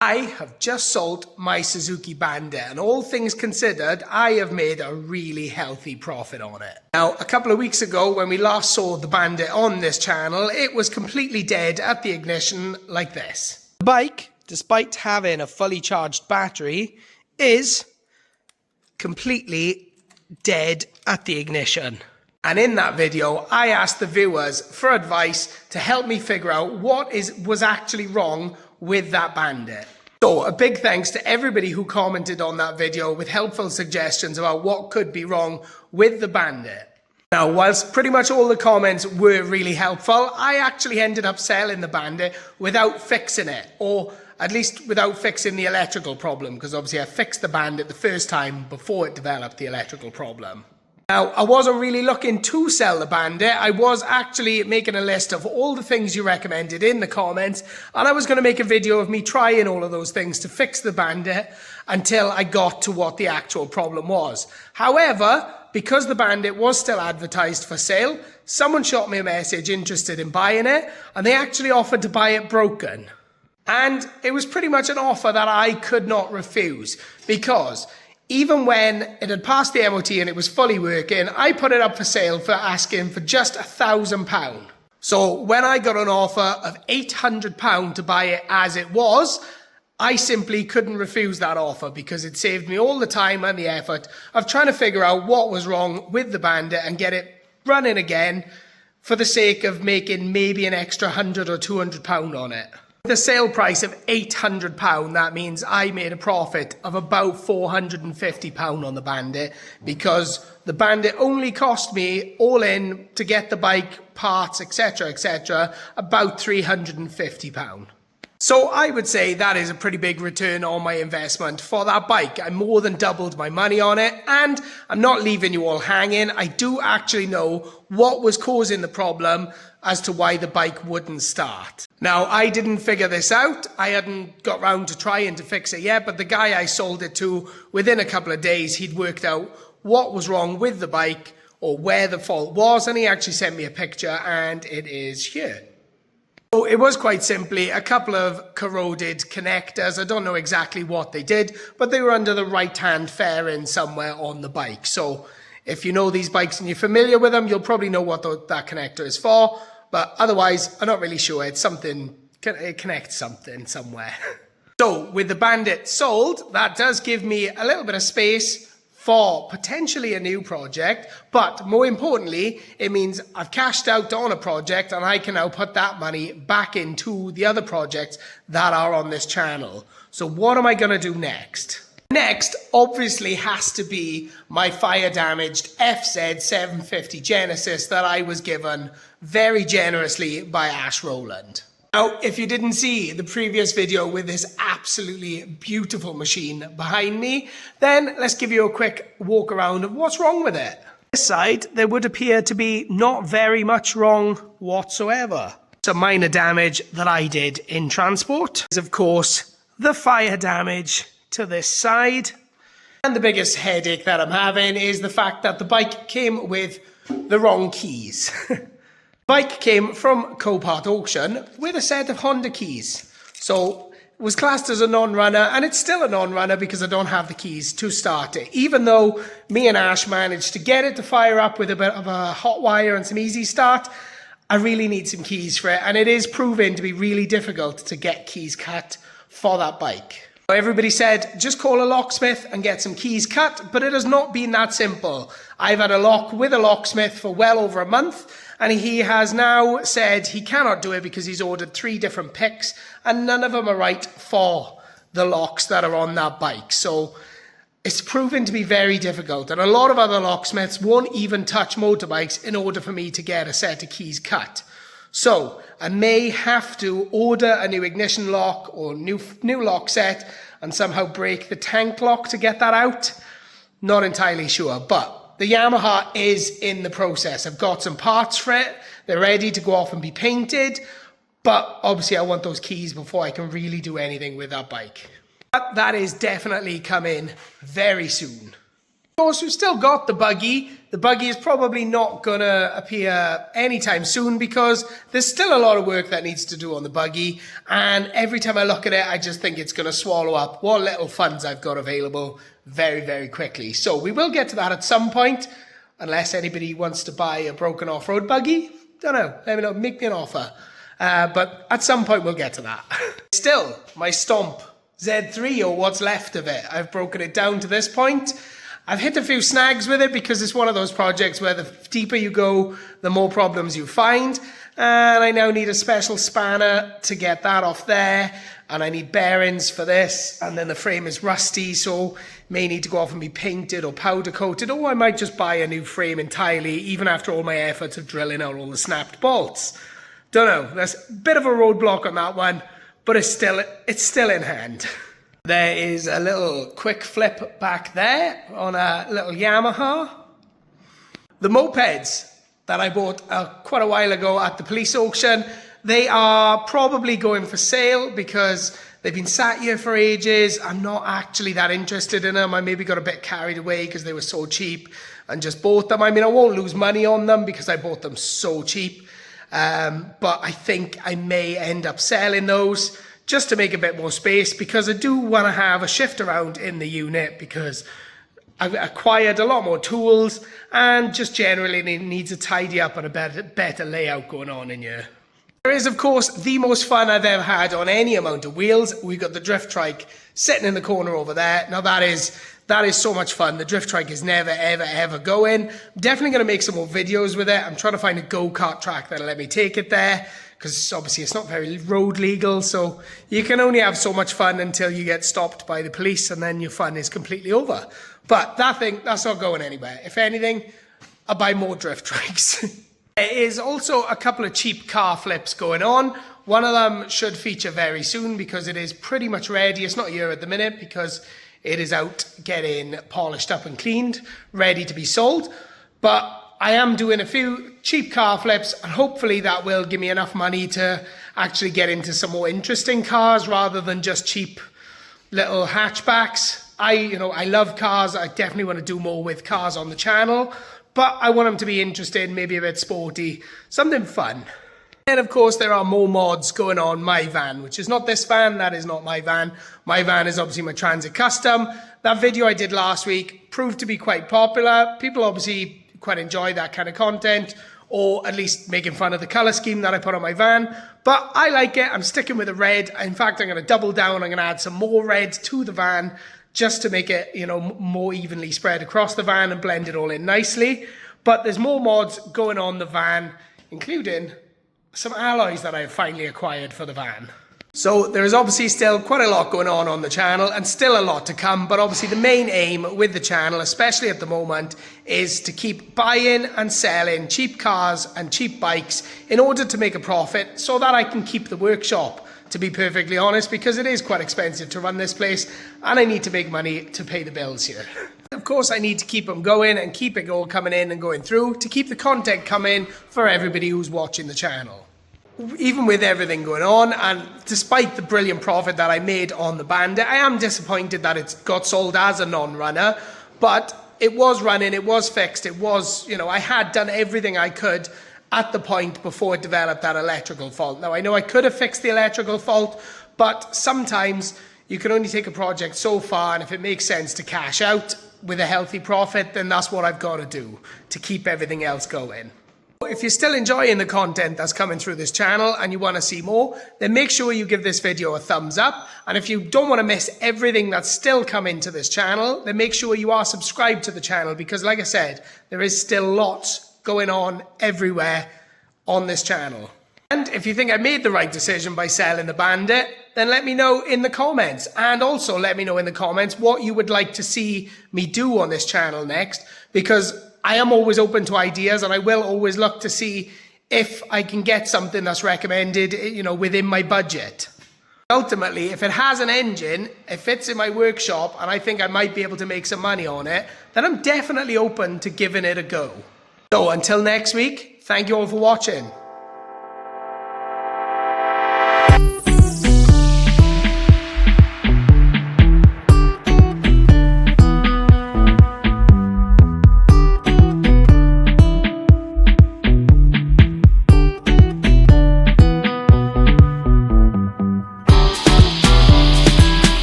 I have just sold my Suzuki Bandit, and all things considered, I have made a really healthy profit on it. Now, a couple of weeks ago, when we last saw the Bandit on this channel, it was completely dead at the ignition like this. The bike, despite having a fully charged battery, is completely dead at the ignition. And in that video, I asked the viewers for advice to help me figure out what was actually wrong with that Bandit. So a big thanks to everybody who commented on that video with helpful suggestions about what could be wrong with the Bandit. Now, whilst pretty much all the comments were really helpful, I actually ended up selling the Bandit without fixing it, or at least without fixing the electrical problem, because obviously I fixed the Bandit the first time before it developed the electrical problem. Now, I wasn't really looking to sell the Bandit. I was actually making a list of all the things you recommended in the comments, and I was going to make a video of me trying all of those things to fix the Bandit until I got to what the actual problem was. However, because the Bandit was still advertised for sale, someone shot me a message interested in buying it, and they actually offered to buy it broken. And it was pretty much an offer that I could not refuse, because even when it had passed the MOT and it was fully working, I put it up for sale for asking for just £1,000. So when I got an offer of £800 to buy it as it was, I simply couldn't refuse that offer, because it saved me all the time and the effort of trying to figure out what was wrong with the Bandit and get it running again for the sake of making maybe an extra £100 or £200 on it. The sale price of £800, that means I made a profit of about £450 on the Bandit, because the Bandit only cost me, all in, to get the bike, parts, etc., about £350. So I would say that is a pretty big return on my investment for that bike. I more than doubled my money on it, and I'm not leaving you all hanging. I do actually know what was causing the problem as to why the bike wouldn't start. Now, I didn't figure this out. I hadn't got round to trying to fix it yet, but the guy I sold it to, within a couple of days, he'd worked out what was wrong with the bike or where the fault was, and he actually sent me a picture, and it is here. So it was quite simply a couple of corroded connectors. I don't know exactly what they did, but they were under the right-hand fairing somewhere on the bike. So if you know these bikes and you're familiar with them, you'll probably know what that connector is for. But otherwise, I'm not really sure. It's something, it connects something somewhere. So with the Bandit sold, that does give me a little bit of space for potentially a new project, but more importantly, it means I've cashed out on a project and I can now put that money back into the other projects that are on this channel. So what am I going to do next? Next, obviously, has to be my fire damaged FZ750 Genesis that I was given very generously by Ash Rowland. Now, if you didn't see the previous video with this absolutely beautiful machine behind me, then let's give you a quick walk around of what's wrong with it. This side, there would appear to be not very much wrong whatsoever. Some minor damage that I did in transport is, of course, the fire damage to this side. And the biggest headache that I'm having is the fact that the bike came with the wrong keys. Bike came from Copart auction with a set of Honda keys. So it was classed as a non-runner, and it's still a non-runner because I don't have the keys to start it. Even though me and Ash managed to get it to fire up with a bit of a hot wire and some easy start, I really need some keys for it, and it is proving to be really difficult to get keys cut for that bike. Everybody said, just call a locksmith and get some keys cut, but it has not been that simple. I've had a lock with a locksmith for well over a month, and he has now said he cannot do it because he's ordered 3 different picks, and none of them are right for the locks that are on that bike. So it's proven to be very difficult, and a lot of other locksmiths won't even touch motorbikes in order for me to get a set of keys cut. So I may have to order a new ignition lock or new lock set and somehow break the tank lock to get that out. Not entirely sure, but the Yamaha is in the process. I've got some parts for it. They're ready to go off and be painted, but obviously I want those keys before I can really do anything with that bike. But that is definitely coming very soon. Of course, we've still got the buggy. The buggy is probably not going to appear anytime soon because there's still a lot of work that needs to do on the buggy. And every time I look at it, I just think it's going to swallow up what little funds I've got available very, very quickly. So we will get to that at some point, unless anybody wants to buy a broken off-road buggy. Don't know. Let me know. Make me an offer. But at some point, we'll get to that. Still, my Stomp Z3, or what's left of it. I've broken it down to this point. I've hit a few snags with it because it's one of those projects where the deeper you go, the more problems you find. And I now need a special spanner to get that off there. And I need bearings for this. And then the frame is rusty, so may need to go off and be painted or powder coated. Or I might just buy a new frame entirely, even after all my efforts of drilling out all the snapped bolts. Don't know. There's a bit of a roadblock on that one, but it's still in hand. There is a little quick flip back there on a little Yamaha. The mopeds that I bought quite a while ago at the police auction, they are probably going for sale because they've been sat here for ages. I'm not actually that interested in them. I maybe got a bit carried away because they were so cheap and just bought them. I mean, I won't lose money on them because I bought them so cheap. But I think I may end up selling those just to make a bit more space because I do want to have a shift around in the unit because I've acquired a lot more tools and just generally needs a tidy up and a better layout going on in here. There is, of course, the most fun I've ever had on any amount of wheels. We've got the drift trike sitting in the corner over there. Now that is so much fun. The drift trike is never, ever, ever going. I'm definitely going to make some more videos with it. I'm trying to find a go-kart track that'll let me take it there because obviously it's not very road legal. So you can only have so much fun until you get stopped by the police and then your fun is completely over. But that's not going anywhere. If anything, I'll buy more drift trikes. There is also a couple of cheap car flips going on. One of them should feature very soon because it is pretty much ready. It's not here at the minute because it is out getting polished up and cleaned, ready to be sold. But I am doing a few cheap car flips and hopefully that will give me enough money to actually get into some more interesting cars rather than just cheap little hatchbacks. I love cars. I definitely want to do more with cars on the channel, but I want them to be interesting, maybe a bit sporty, something fun. And of course, there are more mods going on my van, which is not this van. That is not my van. My van is obviously my Transit Custom. That video I did last week proved to be quite popular. People obviously quite enjoy that kind of content, or at least making fun of the color scheme that I put on my van. But I like it. I'm sticking with the red. In fact, I'm going to double down. I'm going to add some more red to the van just to make it, more evenly spread across the van and blend it all in nicely. But there's more mods going on the van, including some alloys that I've finally acquired for the van. So there is obviously still quite a lot going on the channel and still a lot to come, but obviously the main aim with the channel, especially at the moment, is to keep buying and selling cheap cars and cheap bikes in order to make a profit so that I can keep the workshop, to be perfectly honest, because it is quite expensive to run this place and I need to make money to pay the bills here. Of course, I need to keep them going and keep it all coming in and going through to keep the content coming for everybody who's watching the channel. Even with everything going on, and despite the brilliant profit that I made on the Bandit, I am disappointed that it got sold as a non-runner, but it was running, it was fixed, it was, I had done everything I could at the point before it developed that electrical fault. Now, I know I could have fixed the electrical fault, but sometimes you can only take a project so far, and if it makes sense to cash out with a healthy profit, then that's what I've got to do to keep everything else going. If you're still enjoying the content that's coming through this channel and you want to see more, then make sure you give this video a thumbs up. And if you don't want to miss everything that's still coming to this channel, then make sure you are subscribed to the channel because, like I said, there is still lots going on everywhere on this channel. And if you think I made the right decision by selling the Bandit, then let me know in the comments. And also let me know in the comments what you would like to see me do on this channel next, because I am always open to ideas and I will always look to see if I can get something that's recommended, within my budget. Ultimately, if it has an engine, it fits in my workshop and I think I might be able to make some money on it, then I'm definitely open to giving it a go. So until next week, thank you all for watching.